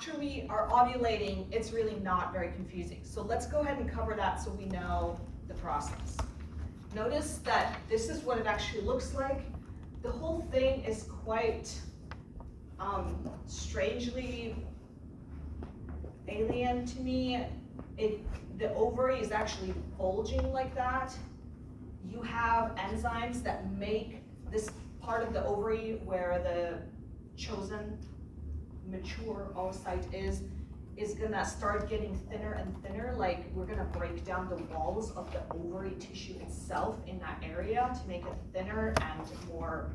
after we are ovulating, it's really not very confusing. So let's go ahead and cover that so we know the process. Notice that this is what it actually looks like. The whole thing is quite strangely alien to me. The ovary is actually bulging like that. You have enzymes that make this part of the ovary where the chosen mature oocyte is gonna start getting thinner and thinner, like we're gonna break down the walls of the ovary tissue itself in that area to make it thinner and more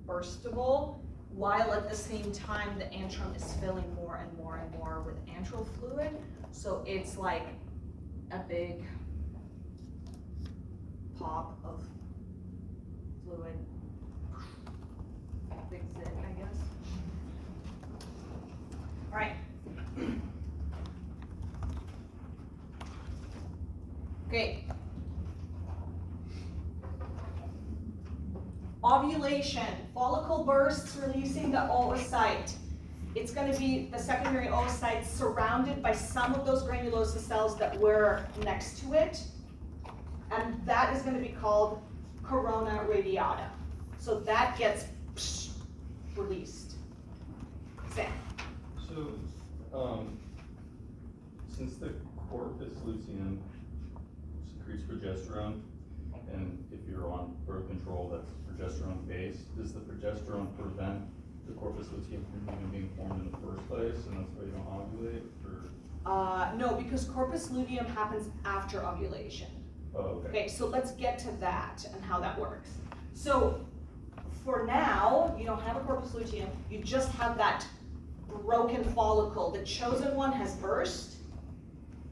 burstable, while at the same time the antrum is filling more and more and more with antral fluid. So it's like a big pop of fluid, a big zit, I guess. All right. Okay. Ovulation, follicle bursts releasing the oocyte. It's going to be the secondary oocyte surrounded by some of those granulosa cells that were next to it. And that is going to be called corona radiata. So that gets released. Sam. So, since the corpus luteum secretes progesterone, and if you're on birth control that's progesterone based, does the progesterone prevent the corpus luteum from even being formed in the first place, and that's why you don't ovulate? Or? No, because corpus luteum happens after ovulation. Oh, okay. Okay, so let's get to that and how that works. So for now, you don't have a corpus luteum, you just have that broken follicle. The chosen one has burst.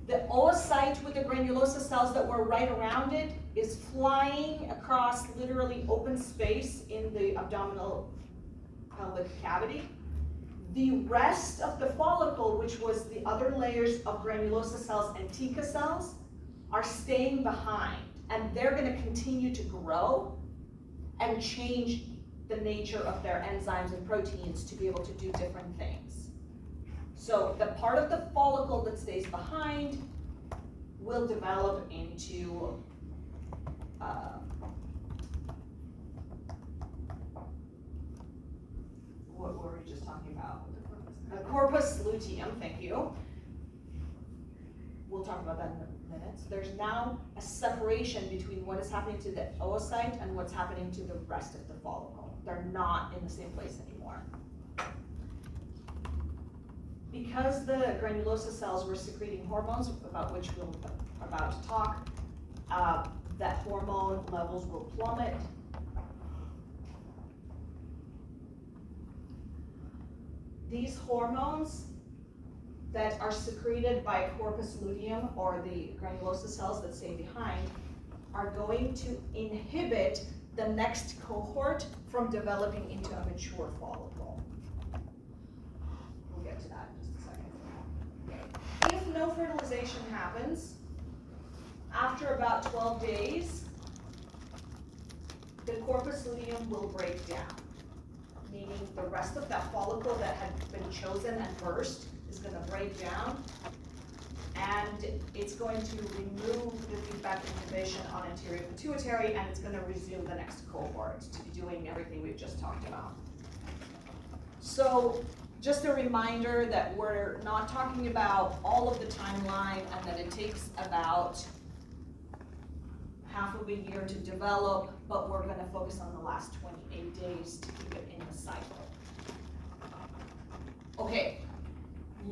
The oocyte with the granulosa cells that were right around it is flying across literally open space in the abdominal pelvic cavity. The rest of the follicle, which was the other layers of granulosa cells and Teca cells, are staying behind, and they're going to continue to grow and change the nature of their enzymes and proteins to be able to do different things. So the part of the follicle that stays behind will develop into what were we just talking about? The corpus luteum, thank you. We'll talk about that in a minute. So there's now a separation between what is happening to the oocyte and what's happening to the rest of the follicle. They're not in the same place anymore. Because the granulosa cells were secreting hormones, about which we're about to talk, that hormone levels will plummet. These hormones that are secreted by corpus luteum, or the granulosa cells that stay behind, are going to inhibit the next cohort from developing into a mature follicle. We'll get to that in just a second. If no fertilization happens, after about 12 days, the corpus luteum will break down, meaning the rest of that follicle that had been chosen and burst is going to break down, and it's going to remove the feedback inhibition on anterior pituitary, and it's going to resume the next cohort to be doing everything we've just talked about. So just a reminder that we're not talking about all of the timeline, and that it takes about half of a year to develop, but we're going to focus on the last 28 days to keep it in the cycle. Okay,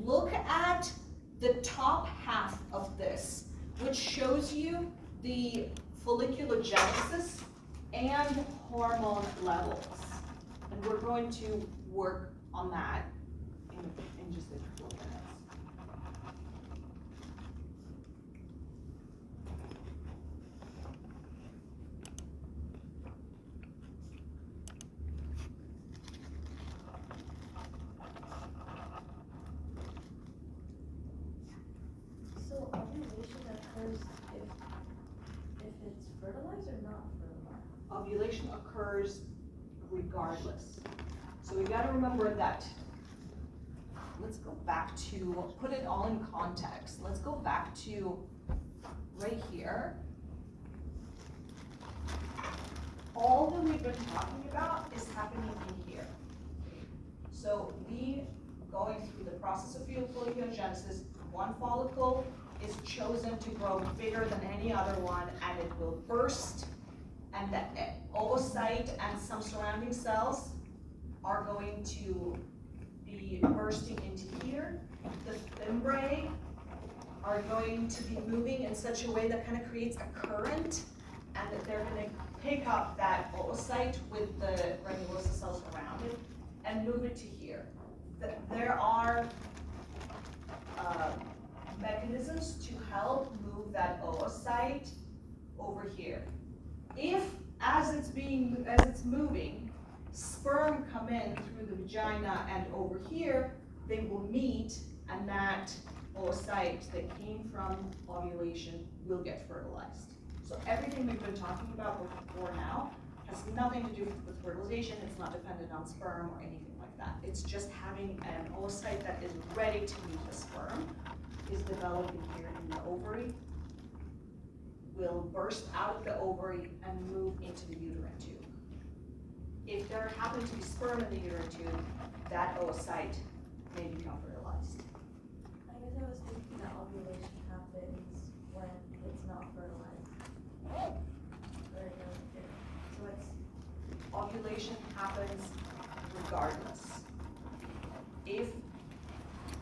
look at the top half of this, which shows you the folliculogenesis and hormone levels. And we're going to work on that in just a couple of minutes. So ovulation occurs if it's fertilized or not fertilized? Ovulation occurs regardless. So we got to remember that let's go back to, put it all in context, let's go back to right here. All that we've been talking about is happening in here. So we, going through the process of folliculogenesis, one follicle is chosen to grow bigger than any other one, and it will burst, and the oocyte and some surrounding cells are going to be bursting into here. The fimbriae are going to be moving in such a way that kind of creates a current, and that they're gonna pick up that oocyte with the granulosa cells around it and move it to here. There are mechanisms to help move that oocyte over here. If, as it's moving, sperm come in through the vagina and over here, they will meet, and that oocyte that came from ovulation will get fertilized. So everything we've been talking about before now has nothing to do with fertilization. It's not dependent on sperm or anything like that. It's just having an oocyte that is ready to meet the sperm, is developing here in the ovary, will burst out of the ovary and move into the uterine tube. If there happens to be sperm in the uterine tube, that oocyte may become fertilized. I guess I was thinking that ovulation happens when it's not fertilized. So it's, Ovulation happens regardless. If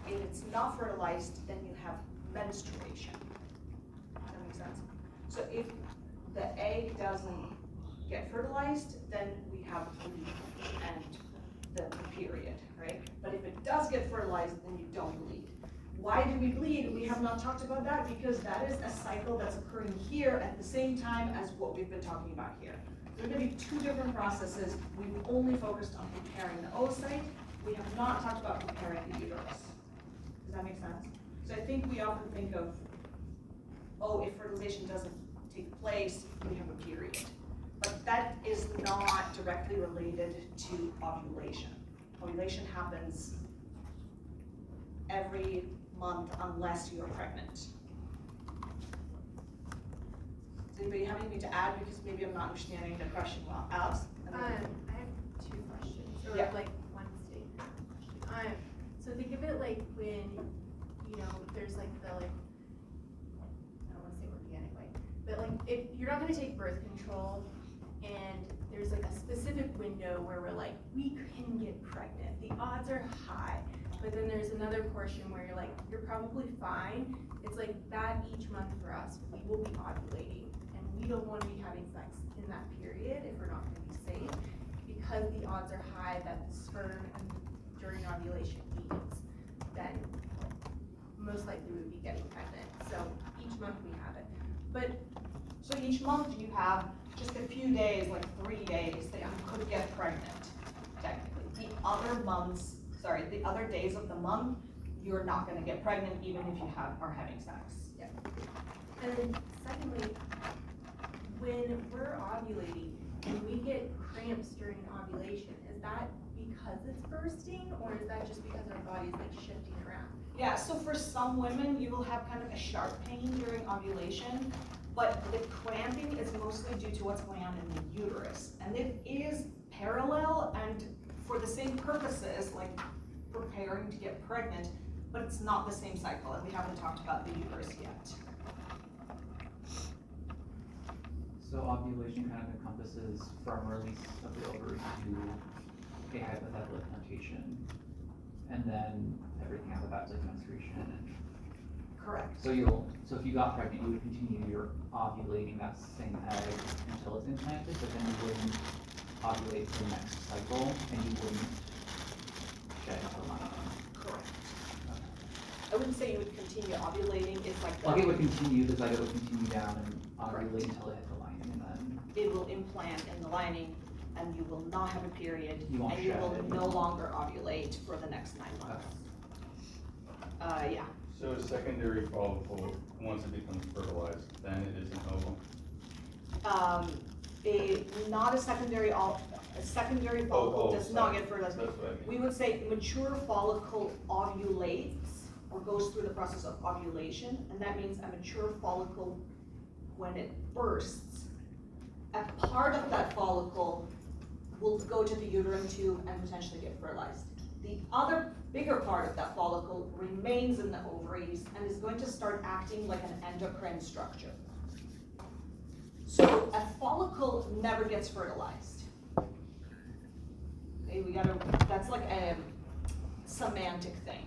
it's not fertilized, then you have menstruation. Does that make sense? So if the egg doesn't get fertilized, then we have bleed and the period, right? But if it does get fertilized, then you don't bleed. Why do we bleed? We have not talked about that because that is a cycle that's occurring here at the same time as what we've been talking about here. There are going to be two different processes. We've only focused on preparing the oocyte. We have not talked about preparing the uterus. Does that make sense? So I think we often think of, oh, if fertilization doesn't take place, we have a period. But that is not directly related to ovulation. Ovulation happens every month unless you're pregnant. Does anybody have anything to add? Because maybe I'm not understanding the question well. Alex? I have two questions, or Yeah. like one statement. So think of it like when, you know, there's like the like, I don't wanna say organic way, but like if you're not gonna take birth control and there's like a specific window where we're like, we can get pregnant, the odds are high, but then there's another portion where you're like, you're probably fine. It's like that each month for us, we will be ovulating, and we don't wanna be having sex in that period if we're not gonna be safe, because the odds are high that the sperm during ovulation meets, then most likely we would be getting pregnant. So each month we have it. But So each month you have just a few days, like 3 days, that you could get pregnant, technically. The other days of the month, you're not gonna get pregnant even if you are having sex. And then secondly, when we're ovulating, when we get cramps during ovulation, is that because it's bursting, or is that just because our body's like shifting around? Yeah, so for some women, you will have kind of a sharp pain during ovulation, but the cramping is mostly due to what's going on in the uterus. And it is parallel and for the same purposes, like preparing to get pregnant, but it's not the same cycle, and we haven't talked about the uterus yet. So ovulation kind of encompasses from release of the ovary to a hypothetical implantation, and then everything after that's like menstruation. Correct. So if you got pregnant, you would continue your ovulating that same egg until it's implanted, but then you wouldn't ovulate for the next cycle, and you wouldn't shed the lining. Correct. I wouldn't say you would continue ovulating, it's like Like it would continue, the zygote would continue down and Correct. ovulate until it hit the lining, and then it will implant in the lining, and you will not have a period, You won't and you shed will it. no longer ovulate for the next 9 months. Yeah. So a secondary follicle, once it becomes fertilized, then it is an ovum. not a secondary follicle does not get fertilized. That's what I mean. We would say mature follicle ovulates or goes through the process of ovulation, and that means a mature follicle, when it bursts, a part of that follicle will go to the uterine tube and potentially get fertilized. The other bigger part of that follicle remains in the ovaries and is going to start acting like an endocrine structure. So a follicle never gets fertilized. Okay, that's like a semantic thing.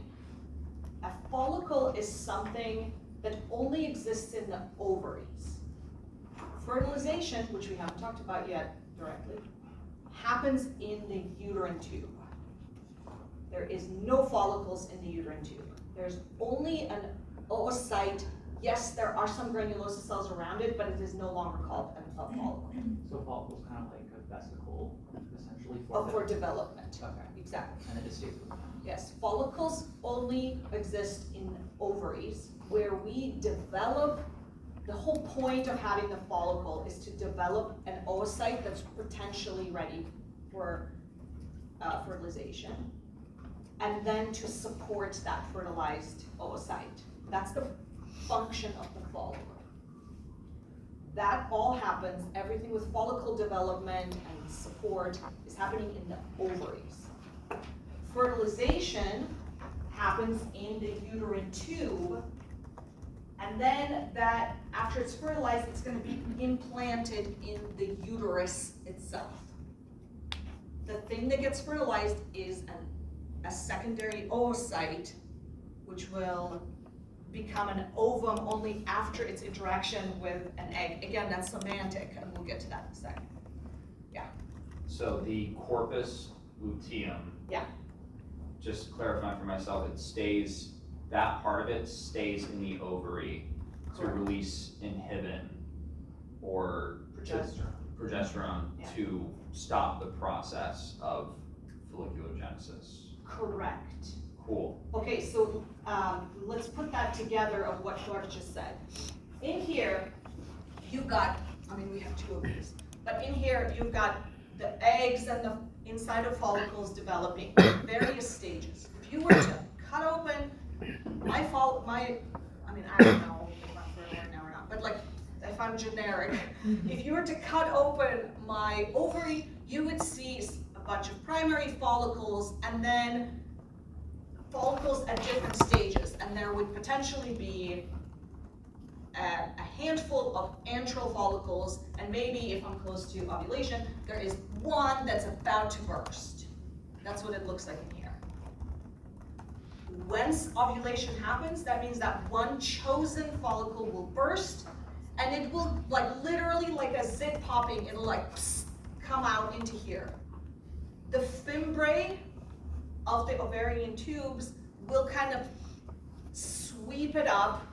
A follicle is something that only exists in the ovaries. Fertilization, which we haven't talked about yet directly, happens in the uterine tube. There is no follicles in the uterine tube. There's only an oocyte. Yes, there are some granulosa cells around it, but it is no longer called a follicle. So follicle's kind of like a vesicle, essentially, For development. Okay, Exactly. and it just stays with them. Yes, follicles only exist in ovaries, where we develop. The whole point of having the follicle is to develop an oocyte that's potentially ready for fertilization, and then to support that fertilized oocyte. That's the function of the follicle. That all happens, everything with follicle development and support is happening in the ovaries. Fertilization happens in the uterine tube, and then that, after it's fertilized, it's gonna be implanted in the uterus itself. The thing that gets fertilized is a secondary oocyte, which will become an ovum only after its interaction with an egg. Again, that's semantic, and we'll get to that in a second. So the corpus luteum. Yeah. Just clarifying for myself, it stays, that part of it stays in the ovary to Correct. release inhibin or progesterone Yeah. to stop the process of folliculogenesis. Correct. Cool. Okay, so let's put that together of what Clark just said. In here, you've got, we have two of these, but in here, you've got the eggs and the inside of follicles developing at various stages. If you were to cut open I don't know if I'm fertile right now or not, but like, if I'm generic, if you were to cut open my ovary, you would see a bunch of primary follicles and then follicles at different stages, and there would potentially be a handful of antral follicles, and maybe if I'm close to ovulation, there is one that's about to burst. That's what it looks like in here. Once ovulation happens, that means that one chosen follicle will burst, and it will, like, literally like a zit popping, it'll like come out into here. The fimbriae of the ovarian tubes will kind of sweep it up,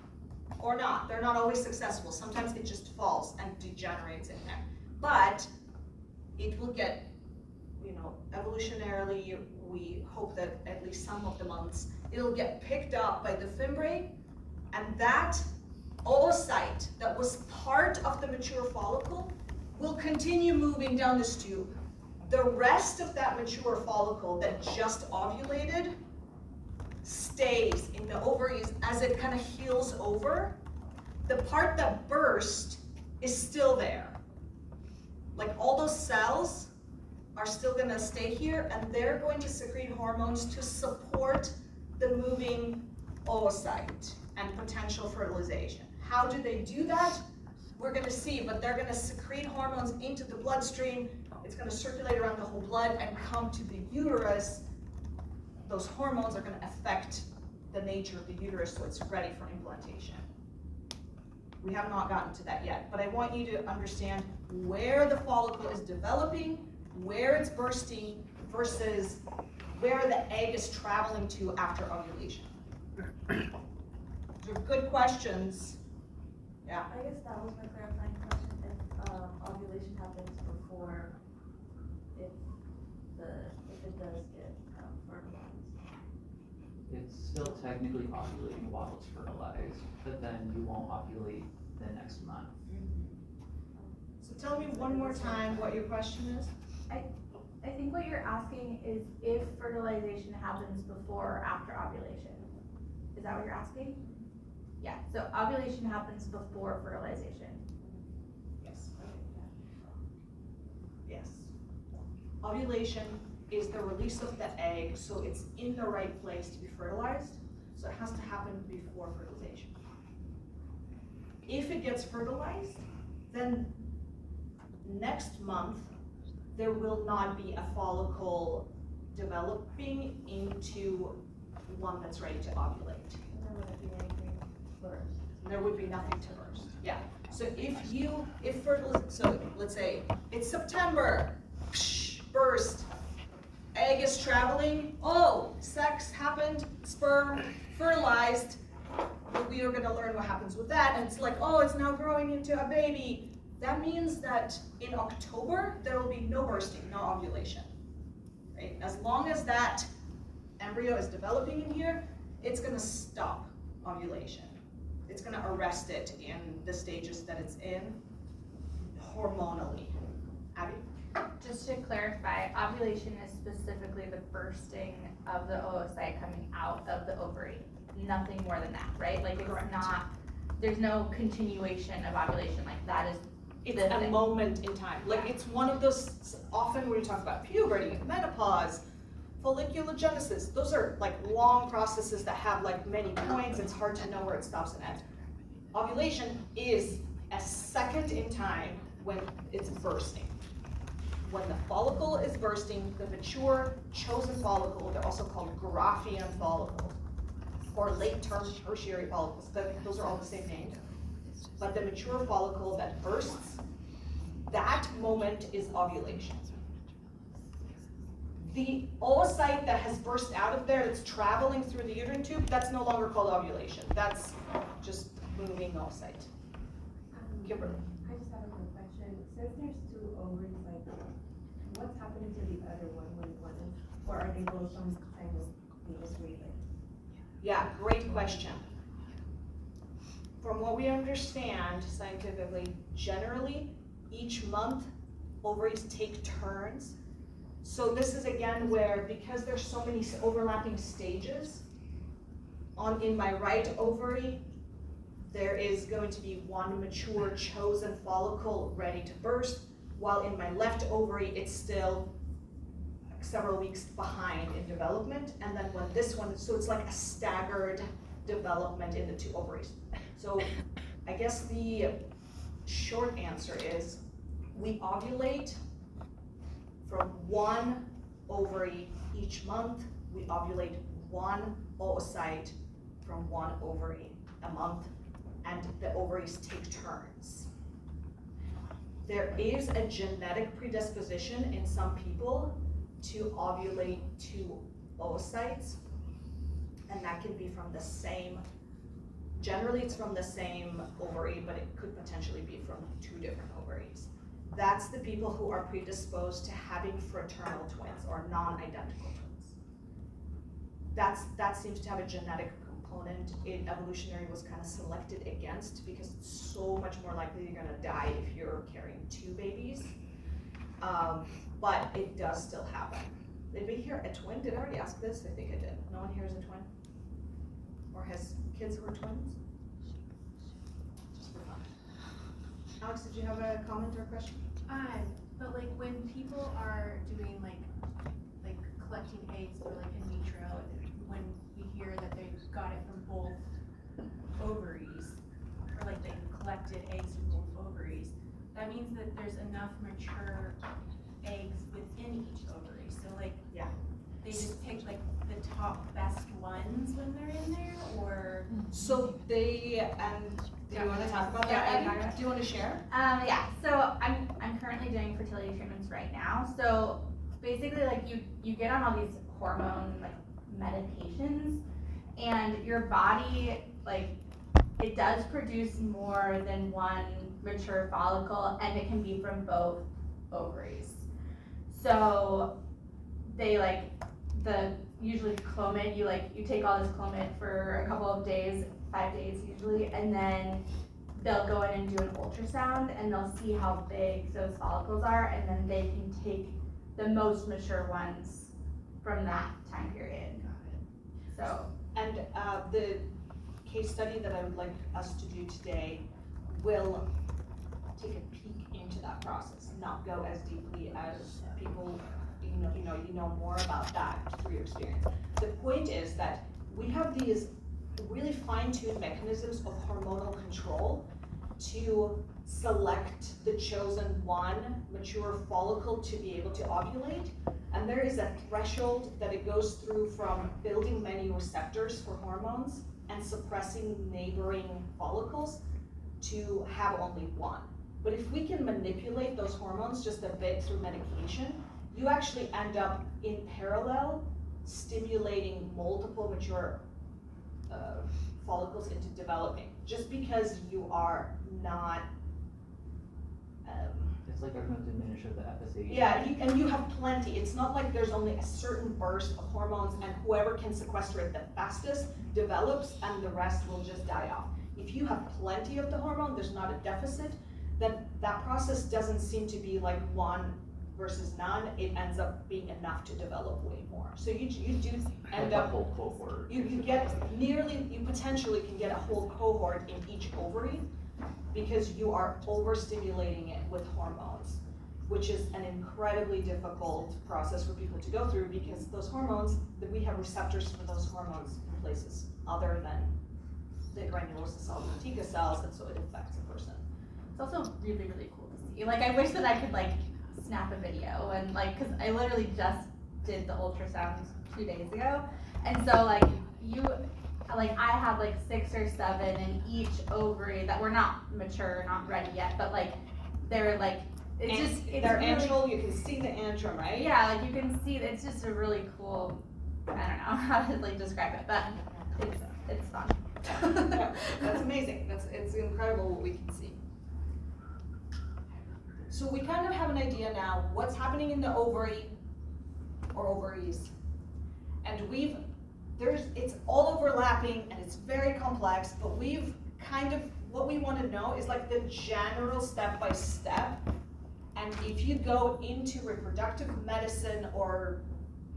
or not. They're not always successful. Sometimes it just falls and degenerates in there. But it will get, evolutionarily, we hope that at least some of the months, it'll get picked up by the fimbriae, and that oocyte that was part of the mature follicle will continue moving down this tube. The rest of that mature follicle that just ovulated stays in the ovaries as it kind of heals over. The part that burst is still there. Like, all those cells are still gonna stay here, and they're going to secrete hormones to support the moving oocyte and potential fertilization. How do they do that? We're gonna see, but they're gonna secrete hormones into the bloodstream. It's gonna circulate around the whole blood and come to the uterus. Those hormones are gonna affect the nature of the uterus, so it's ready for implantation. We have not gotten to that yet, but I want you to understand where the follicle is developing, where it's bursting, versus where the egg is traveling to after ovulation. Those are good questions. Yeah. I guess that was my clarifying question, if ovulation happens before, if it does get fertilized. It's still technically ovulating while it's fertilized, but then you won't ovulate the next month. So tell me one more time what your question is? I think what you're asking is if fertilization happens before or after ovulation. Is that what you're asking? Yeah, so ovulation happens before fertilization. Yes. Yes. Ovulation is the release of the egg, so it's in the right place to be fertilized, so it has to happen before fertilization. If it gets fertilized, then next month, there will not be a follicle developing into one that's ready to ovulate. And there wouldn't be anything first. There would be nothing to burst, yeah. So so let's say it's September, burst, egg is traveling, oh, sex happened, sperm fertilized, we are gonna learn what happens with that, and it's like, oh, it's now growing into a baby. That means that in October, there will be no bursting, no ovulation, right? As long as that embryo is developing in here, it's gonna stop ovulation. It's gonna arrest it in the stages that it's in hormonally. Abby? Just to clarify, ovulation is specifically the bursting of the oocyte coming out of the ovary. Nothing more than that, right? Like it's Correct. not, there's no continuation of ovulation, like that is It's the a thing. moment in time. Like it's one of those, often when we talk about puberty, menopause, folliculogenesis, those are like long processes that have like many points. It's hard to know where it stops and ends. Ovulation is a second in time when it's bursting. When the follicle is bursting, the mature chosen follicle, they're also called Graafian follicles, or late tertiary follicles, those are all the same name. But the mature follicle that bursts, that moment is ovulation. The oocyte that has burst out of there, that's traveling through the uterine tube, that's no longer called ovulation. That's just moving oocyte. Kimberly? I just have a quick question. Since there's two ovaries, like, what's happening to the other one when one is, or are they both simultaneously, like? Yeah, great question. From what we understand scientifically, generally, each month, ovaries take turns. So this is again where, because there's so many overlapping stages, in my right ovary, there is going to be one mature chosen follicle ready to burst, while in my left ovary, it's still several weeks behind in development, and then when this one, so it's like a staggered development in the two ovaries. So I guess the short answer is we ovulate from one ovary each month. We ovulate one oocyte from one ovary a month, and the ovaries take turns. There is a genetic predisposition in some people to ovulate two oocytes, and that can be from the same, generally it's from the same ovary, but it could potentially be from two different ovaries. That's the people who are predisposed to having fraternal twins or non-identical twins. That seems to have a genetic component. In evolutionary was kind of selected against because it's so much more likely you're gonna die if you're carrying two babies. But it does still happen. Did we hear a twin? Did I already ask this? I think I did. No one here is a twin? Or has kids who are twins? Just for fun. Alex, did you have a comment or a question? But like when people are doing like collecting eggs for like in vitro, when we hear that they got it from both ovaries, or like they collected eggs from both ovaries, that means that there's enough mature eggs within each ovary. So like, Yeah. they just pick like the top best ones when they're in there, or? So they, do you wanna talk about that, Abby? Do you wanna share? Yeah, so I'm currently doing fertility treatments right now. So basically, like you get on all these hormone like medications, and your body like it does produce more than one mature follicle, and it can be from both ovaries. So they like usually Clomid, you take all this Clomid for a couple of days, 5 days usually, and then they'll go in and do an ultrasound and they'll see how big those follicles are, and then they can take the most mature ones from that time period. So, And the case study that I would like us to do today will take a peek into that process, not go as deeply as people, you know more about that through your experience. The point is that we have these really fine-tuned mechanisms of hormonal control to select the chosen one mature follicle to be able to ovulate. And there is a threshold that it goes through from building many receptors for hormones and suppressing neighboring follicles to have only one. But if we can manipulate those hormones just a bit through medication, you actually end up in parallel stimulating multiple mature follicles into developing, just because you are not It's like there's no diminish of the FSH. yeah, and you have plenty. It's not like there's only a certain burst of hormones and whoever can sequester it the fastest develops and the rest will just die off. If you have plenty of the hormone, there's not a deficit, then that process doesn't seem to be like one versus none. It ends up being enough to develop way more. So you do end Like a up, whole cohort. you potentially can get a whole cohort in each ovary, because you are overstimulating it with hormones, which is an incredibly difficult process for people to go through, because those hormones, that we have receptors for those hormones in places other than the granulosa cells and T cells, and so it affects a person. it's also really, really cool to see. Like, I wish that I could like snap a video and like, cause I literally just did the ultrasound 2 days ago. And so like I have like 6 or 7 in each ovary that were not mature, not ready yet, but like, they're like, it's They're really, antral, you can see the antrum, right? yeah, like you can see, it's just a really cool, I don't know how to like describe it, but it's fun. Yeah, that's amazing. It's incredible what we can see. So we kind of have an idea now what's happening in the ovary or ovaries. And it's all overlapping and it's very complex, but what we want to know is like the general step by step. And if you go into reproductive medicine or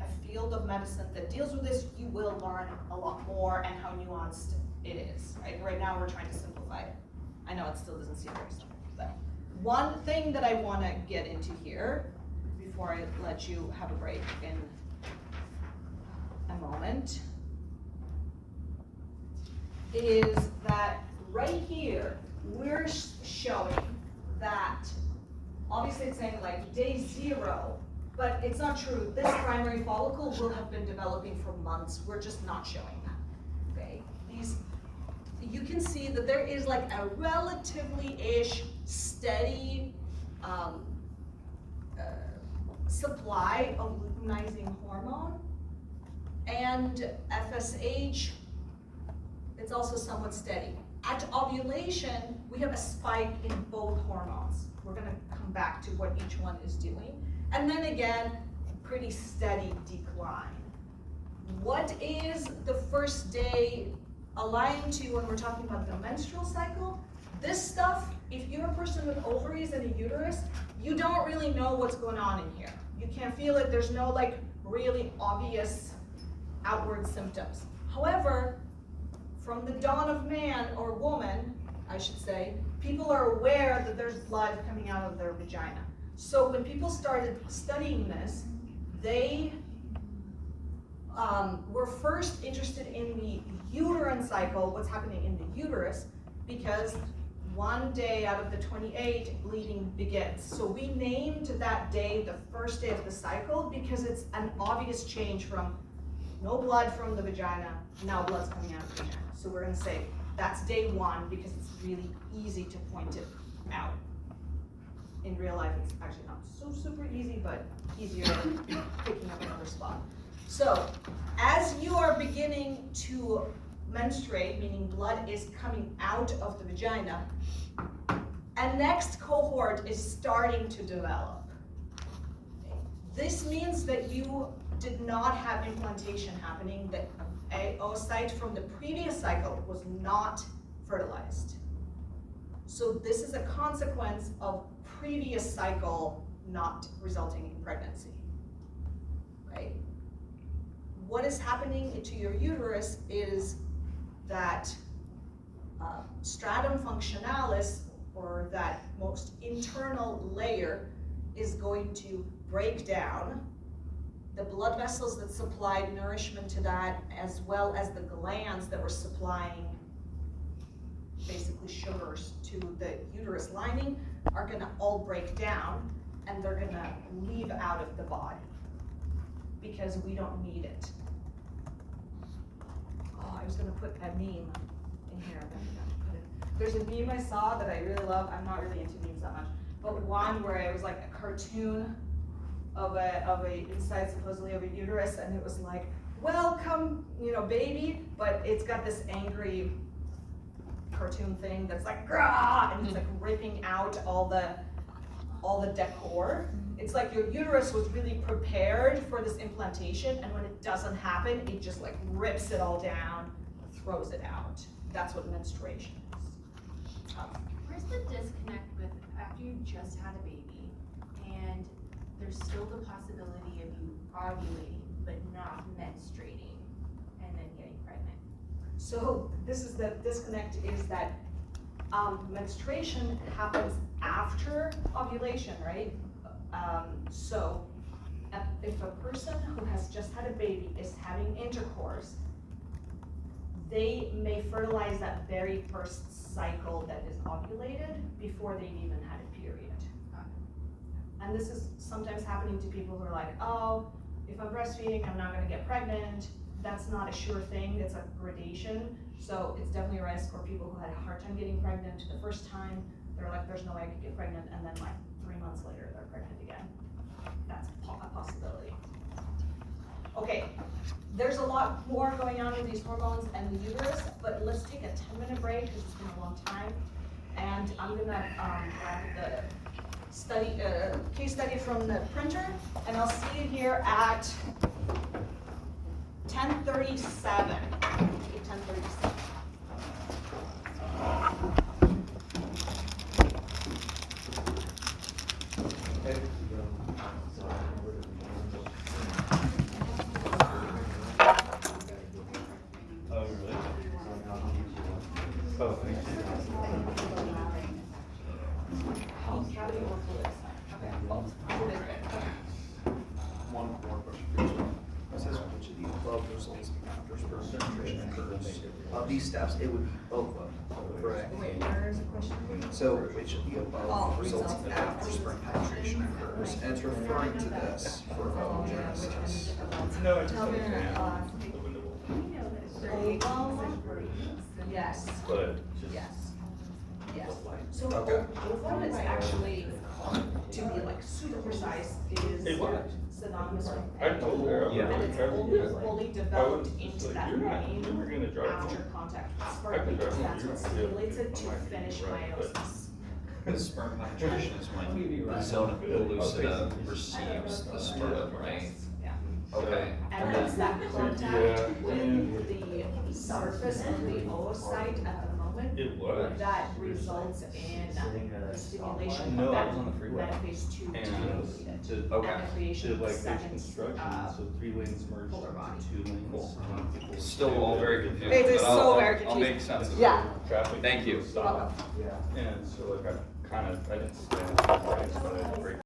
a field of medicine that deals with this, you will learn a lot more and how nuanced it is, right? Right now we're trying to simplify it. I know it still doesn't seem very simple, but one thing that I want to get into here before I let you have a break in a moment is that right here, we're showing that, obviously it's saying like day 0, but it's not true. This primary follicle will have been developing for months. We're just not showing that, okay? You can see that there is like a relatively-ish steady supply of luteinizing hormone, and FSH, it's also somewhat steady. At ovulation, we have a spike in both hormones. We're gonna come back to what each one is doing. And then again, pretty steady decline. What is the first day aligned to when we're talking about the menstrual cycle? This stuff, if you're a person with ovaries and a uterus, you don't really know what's going on in here. You can't feel it, there's no like really obvious outward symptoms. However, from the dawn of man or woman, I should say, people are aware that there's blood coming out of their vagina. So when people started studying this, they were first interested in the uterine cycle, what's happening in the uterus, because one day out of the 28, bleeding begins. So we named that day the first day of the cycle because it's an obvious change from no blood from the vagina, now blood's coming out of the vagina. So we're gonna say that's day 1 because it's really easy to point it out. In real life, it's actually not so super easy, but easier than picking up another spot. So as you are beginning to menstruate, meaning blood is coming out of the vagina, a next cohort is starting to develop. This means that you did not have implantation happening, that a oocyte from the previous cycle was not fertilized. So this is a consequence of previous cycle not resulting in pregnancy, right? What is happening to your uterus is that stratum functionalis, or that most internal layer, is going to break down. The blood vessels that supplied nourishment to that, as well as the glands that were supplying basically sugars to the uterus lining, are gonna all break down, and they're gonna leave out of the body because we don't need it. Oh, I was gonna put a meme in here, but I forgot to put it. There's a meme I saw that I really love. I'm not really into memes that much, but one where it was like a cartoon of a inside supposedly of a uterus, and it was like, welcome, you know, baby, but it's got this angry cartoon thing that's like, grah, and it's like ripping out all the decor. It's like your uterus was really prepared for this implantation, and when it doesn't happen, it just like rips it all down, throws it out. That's what menstruation is. Where's the disconnect with after you just had a baby and there's still the possibility of you ovulating but not menstruating and then getting pregnant? So this is the disconnect, is that menstruation happens after ovulation, right? So if a person who has just had a baby is having intercourse, they may fertilize that very first cycle that is ovulated before they've even had a period. And this is sometimes happening to people who are like, oh, if I'm breastfeeding, I'm not gonna get pregnant. That's not a sure thing, it's a gradation. So it's definitely a risk for people who had a hard time getting pregnant the first time. They're like, there's no way I could get pregnant, and then like 3 months later, they're pregnant again. That's a possibility. Okay, there's a lot more going on with these hormones and the uterus, but let's take a 10-minute break because it's been a long time. And I'm gonna grab the case study from the printer, and I'll see you here at 10:37. 10:37. Oh, really? Oh, thank you. One more question for you as well. It says which of the above results after penetration occurs. Of these steps, it would be both of them, correct? Wait, there's a question. So which of the above results after sperm penetration occurs? And it's referring to this for oogenesis. No, I just Tell me, understand the window. ovum, yes, But just. yes, yes. So Okay. ovum is actually, to be like super precise, is It was. synonymous with I told her. Yeah. and it's only fully developed into that You're brain not, you were gonna drive after home. contact with I sperm, could because drive that's home. what You- stimulates it to I'm not finish right, but- meiosis. The sperm penetration is when the zone of pellucida receives the sperm, right? Yeah. Okay. And it's that Yeah, contact with the surface of the oocyte at the moment It was. that results in the stimulation No, I that was on the freeway. metaphase 2 And stimulated. to, Okay. And the creation to of like the base second, construction, so 3 lanes merged polar body. into 2 lanes. People Still would all do very that. confusing. It is but so I'll- very I'll confusing. make sense of it. Yeah. Traffic. Thank you. Stopped. And so like I kind of, I didn't stand, right, but I break